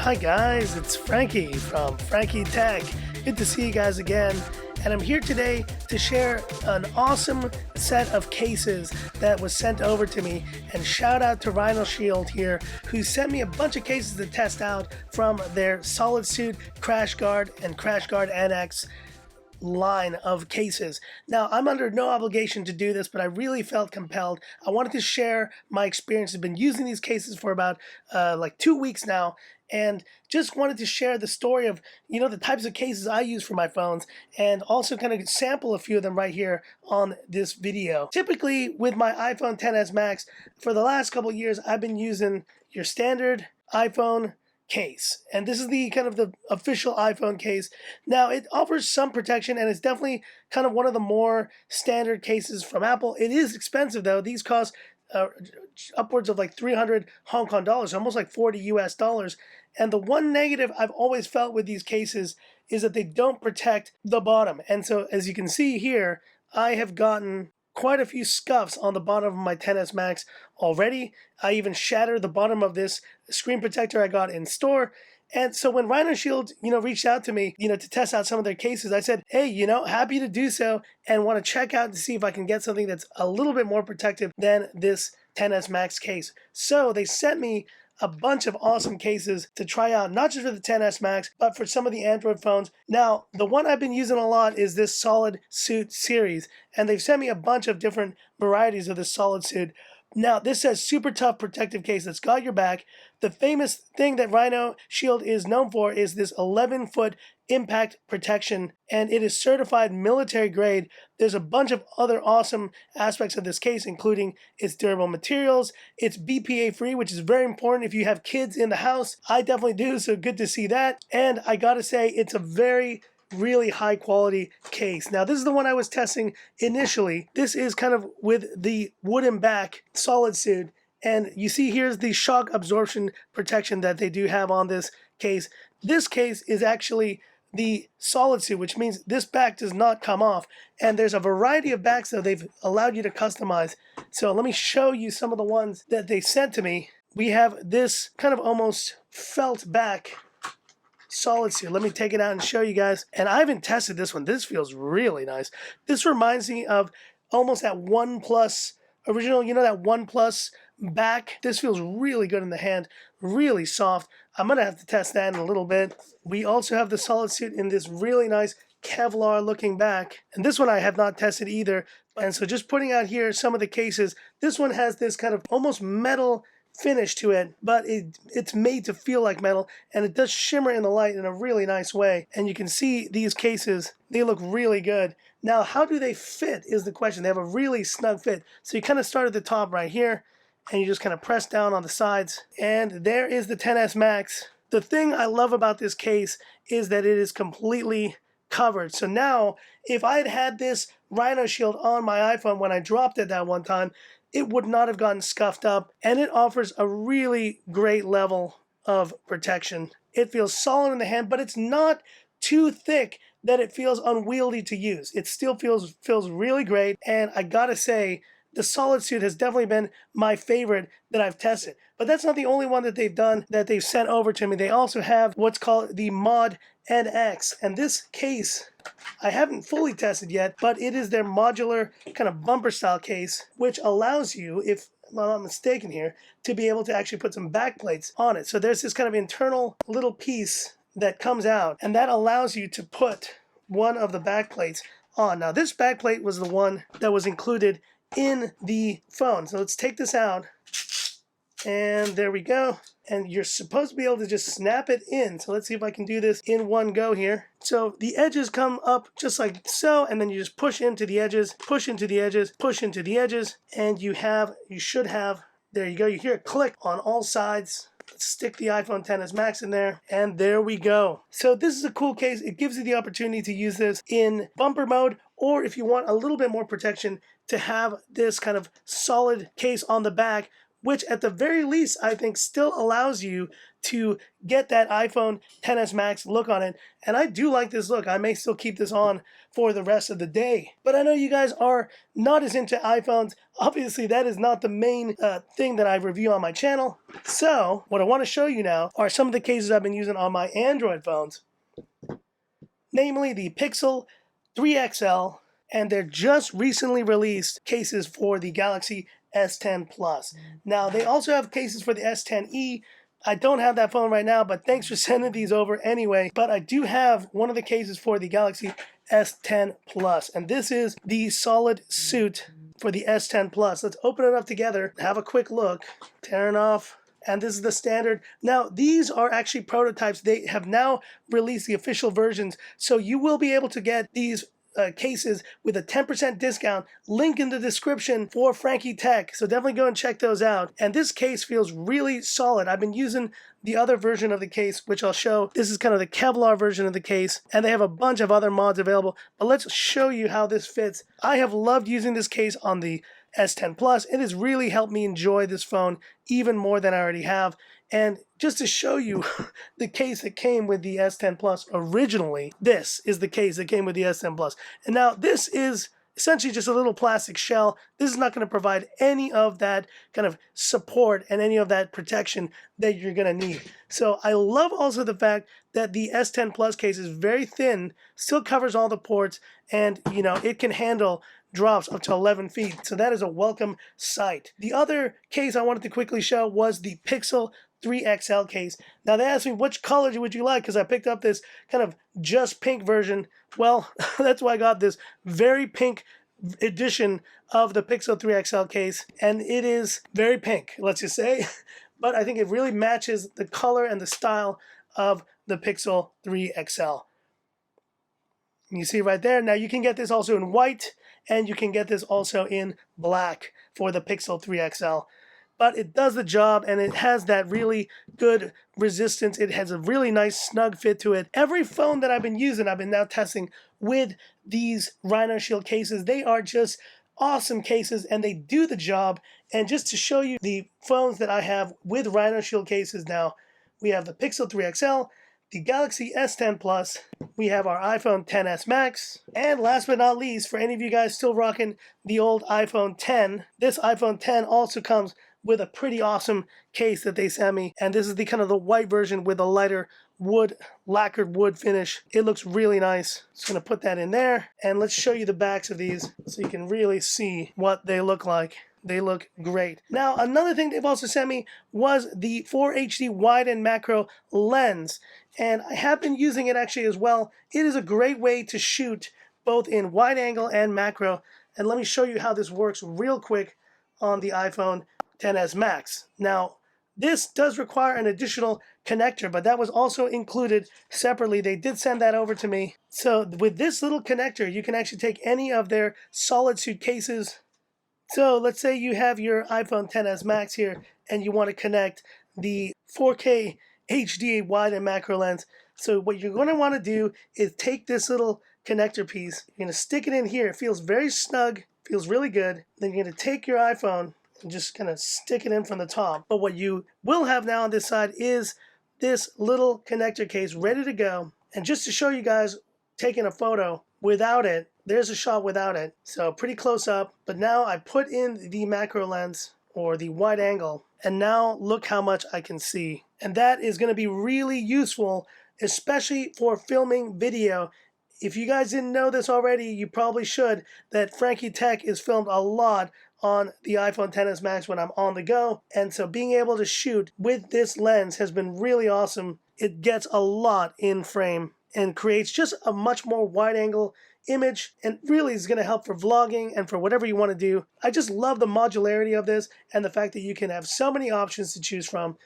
Hi guys, it's Frankie from Frankie Tech. Good to see you guys again. And I'm here today to share an awesome set of cases that was sent over to me. And shout out to Rhinoshield here, who sent me a bunch of cases to test out from their SolidSuit, Crashguard, and Crashguard NX line of cases. Now, I'm under no obligation to do this, but I really felt compelled. I wanted to share my experience. I've been using these cases for about like 2 weeks now, and just wanted to share the story of, the types of cases I use for my phones, and also kind of sample a few of them right here on this video. Typically, with my iPhone XS Max, for the last couple of years, I've been using your standard iPhone case, and this is the kind of the official iPhone case. Now, it offers some protection, and it's definitely kind of one of the more standard cases from Apple. It is expensive though. These cost upwards of like 300 Hong Kong dollars, almost like 40 US dollars. And the one negative I've always felt with these cases is that they don't protect the bottom. And so as you can see here, I have gotten quite a few scuffs on the bottom of my XS Max already. I even shattered the bottom of this screen protector I got in store. And so when Rhinoshield, reached out to me, to test out some of their cases, I said, hey, happy to do so, and want to check out to see if I can get something that's a little bit more protective than this XS Max case. So they sent me a bunch of awesome cases to try out, not just for the XS Max, but for some of the Android phones. Now, the one I've been using a lot is this SolidSuit series, and they've sent me a bunch of different varieties of this SolidSuit. Now, this says super tough protective case that's got your back. The famous thing that Rhinoshield is known for is this 11-foot impact protection, and it is certified military grade. There's a bunch of other awesome aspects of this case, including its durable materials, it's BPA free, which is very important if you have kids in the house. I definitely do, so good to see that. And I gotta say, it's a really high quality case. Now, this is the one I was testing initially. This is kind of with the wooden back SolidSuit, and you see here's the shock absorption protection that they do have on this case. This case is actually the SolidSuit, which means this back does not come off, and there's a variety of backs that they've allowed you to customize. So let me show you some of the ones that they sent to me. We have this kind of almost felt back SolidSuit. Let me take it out and show you guys. And I haven't tested this one. This feels really nice. This reminds me of almost that OnePlus original, that OnePlus back. This feels really good in the hand, really soft. I'm gonna have to test that in a little bit. We also have the SolidSuit in this really nice Kevlar looking back, and this one I have not tested either. And so just putting out here some of the cases, this one has this kind of almost metal finish to it, but it's made to feel like metal, and it does shimmer in the light in a really nice way. And you can see these cases, they look really good. Now, how do they fit is the question. They have a really snug fit. So you kind of start at the top right here, and you just kind of press down on the sides, and there is the XS Max. The thing I love about this case is that it is completely covered. So now, if I had had this Rhinoshield on my iPhone when I dropped it that one time, it would not have gotten scuffed up, and it offers a really great level of protection. It feels solid in the hand, but it's not too thick that it feels unwieldy to use. It still feels really great, and I gotta say, the SolidSuit has definitely been my favorite that I've tested. But that's not the only one that they've done, that they've sent over to me. They also have what's called the Mod NX, and this case I haven't fully tested yet, but it is their modular kind of bumper style case, which allows you, if I'm not mistaken here, to be able to actually put some back plates on it. So there's this kind of internal little piece that comes out, and that allows you to put one of the back plates on. Now, this back plate was the one that was included in the phone. So let's take this out, and there we go. And you're supposed to be able to just snap it in. So let's see if I can do this in one go here. So the edges come up just like so, and then you just push into the edges, push into the edges, push into the edges, and you should have, there you go. You hear a click on all sides. Let's stick the iPhone XS Max in there, and there we go. So this is a cool case. It gives you the opportunity to use this in bumper mode, or if you want a little bit more protection, to have this kind of solid case on the back which at the very least I think still allows you to get that iPhone XS Max look on it. And I do like this look. I may still keep this on for the rest of the day. But I know you guys are not as into iPhones. Obviously, that is not the main thing that I review on my channel. So what I want to show you now are some of the cases I've been using on my Android phones, namely the Pixel 3 XL, and they're just recently released cases for the Galaxy S10 Plus. Now, they also have cases for the S10e. I don't have that phone right now, but thanks for sending these over anyway. But I do have one of the cases for the Galaxy S10 Plus, and this is the SolidSuit for the S10 Plus. Let's open it up together, have a quick look, tearing off. And this is the standard. Now, these are actually prototypes. They have now released the official versions, so you will be able to get these cases with a 10% discount. Link in the description for Frankie Tech, so definitely go and check those out. And this case feels really solid. I've been using the other version of the case, which I'll show. This is kind of the Kevlar version of the case, and they have a bunch of other mods available, but let's show you how this fits. I have loved using this case on the S10 Plus. It has really helped me enjoy this phone even more than I already have. And just to show you the case that came with the S10 Plus originally, this is the case that came with the S10 Plus. And now this is essentially just a little plastic shell. This is not going to provide any of that kind of support and any of that protection that you're going to need. So I love also the fact that the S10 Plus case is very thin, still covers all the ports, and you know, it can handle drops up to 11 feet. So that is a welcome sight. The other case I wanted to quickly show was the Pixel 3 XL case. Now they asked me which color would you like, because I picked up this kind of just pink version. Well, that's why I got this very pink edition of the Pixel 3 XL case, and it is very pink, let's just say. But I think it really matches the color and the style of the Pixel 3 XL. You see right there. Now you can get this also in white, and you can get this also in black for the Pixel 3 XL. But it does the job, and it has that really good resistance. It has a really nice snug fit to it. Every phone that I've been using, I've been now testing with these Rhinoshield cases. They are just awesome cases, and they do the job. And just to show you the phones that I have with Rhinoshield cases now, we have the Pixel 3 XL, the Galaxy S10 Plus, we have our iPhone XS Max, and last but not least, for any of you guys still rocking the old iPhone X, this iPhone X also comes with a pretty awesome case that they sent me, and this is the kind of the white version with a lighter wood, lacquered wood finish. It looks really nice. Just gonna put that in there, and let's show you the backs of these so you can really see what they look like. They look great. Now, another thing they've also sent me was the 4HD wide and macro lens, and I have been using it actually as well. It is a great way to shoot both in wide angle and macro, and let me show you how this works real quick on the iPhone XS Max. Now, this does require an additional connector, but that was also included separately. They did send that over to me. So with this little connector, you can actually take any of their SolidSuit cases. So let's say you have your iPhone XS Max here, and you want to connect the 4K HD wide and macro lens. So what you're going to want to do is take this little connector piece. You're going to stick it in here. It feels very snug, feels really good. Then you're going to take your iPhone and just kind of stick it in from the top. But what you will have now on this side is this little connector case ready to go. And just to show you guys taking a photo without it, there's a shot without it. So pretty close up. But now I put in the macro lens or the wide angle, and now look how much I can see. And that is going to be really useful, especially for filming video. If you guys didn't know this already, you probably should, that Frankie Tech is filmed a lot on the iPhone XS Max when I'm on the go. And so being able to shoot with this lens has been really awesome. It gets a lot in frame and creates just a much more wide angle image, and really is going to help for vlogging and for whatever you want to do. I just love the modularity of this and the fact that you can have so many options to choose from.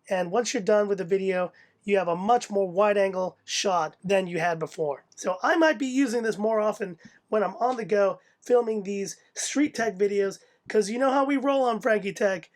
And once you're done with the video, you have a much more wide angle shot than you had before. So I might be using this more often when I'm on the go filming these street tech videos, because you know how we roll on Frankie Tech.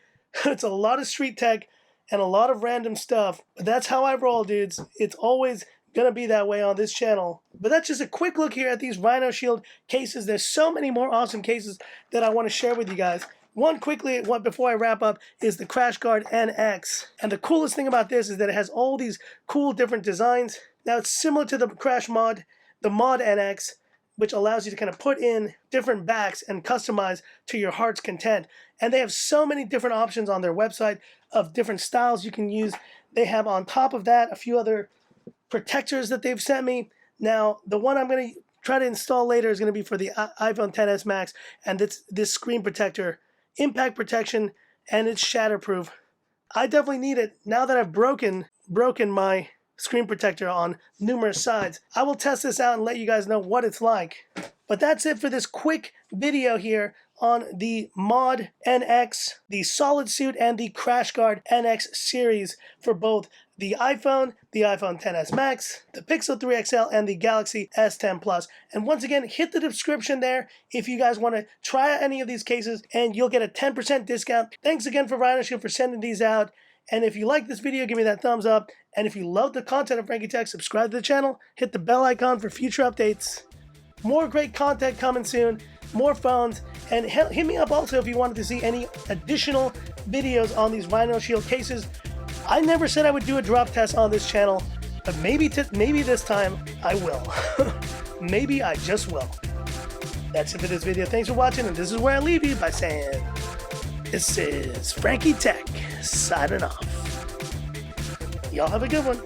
It's a lot of street tech and a lot of random stuff. But that's how I roll, dudes. It's always gonna be that way on this channel. But that's just a quick look here at these Rhinoshield cases. There's so many more awesome cases that I want to share with you guys. One before I wrap up is the Crashguard NX. And the coolest thing about this is that it has all these cool different designs. Now it's similar to the Crash mod, the Mod NX, which allows you to kind of put in different backs and customize to your heart's content. And they have so many different options on their website of different styles you can use. They have on top of that a few other protectors that they've sent me. Now, the one I'm going to try to install later is going to be for the iPhone XS Max, and this screen protector, impact protection, and it's shatterproof. I definitely need it now that I've broken my screen protector on numerous sides. I will test this out and let you guys know what it's like. But that's it for this quick video here on the Mod NX, the SolidSuit, and the Crashguard NX series for both the iPhone XS Max, the Pixel 3 XL, and the Galaxy S10 Plus. And once again, hit the description there if you guys want to try out any of these cases, and you'll get a 10% discount. Thanks again for Rhinoshield for sending these out. And if you like this video, give me that thumbs up. And if you love the content of Frankie Tech, subscribe to the channel, hit the bell icon for future updates. More great content coming soon, more phones, and hit me up also if you wanted to see any additional videos on these Rhinoshield cases. I never said I would do a drop test on this channel, but maybe this time I will. Maybe I just will. That's it for this video. Thanks for watching, and this is where I leave you by saying, this is Frankie Tech signing off. Y'all have a good one.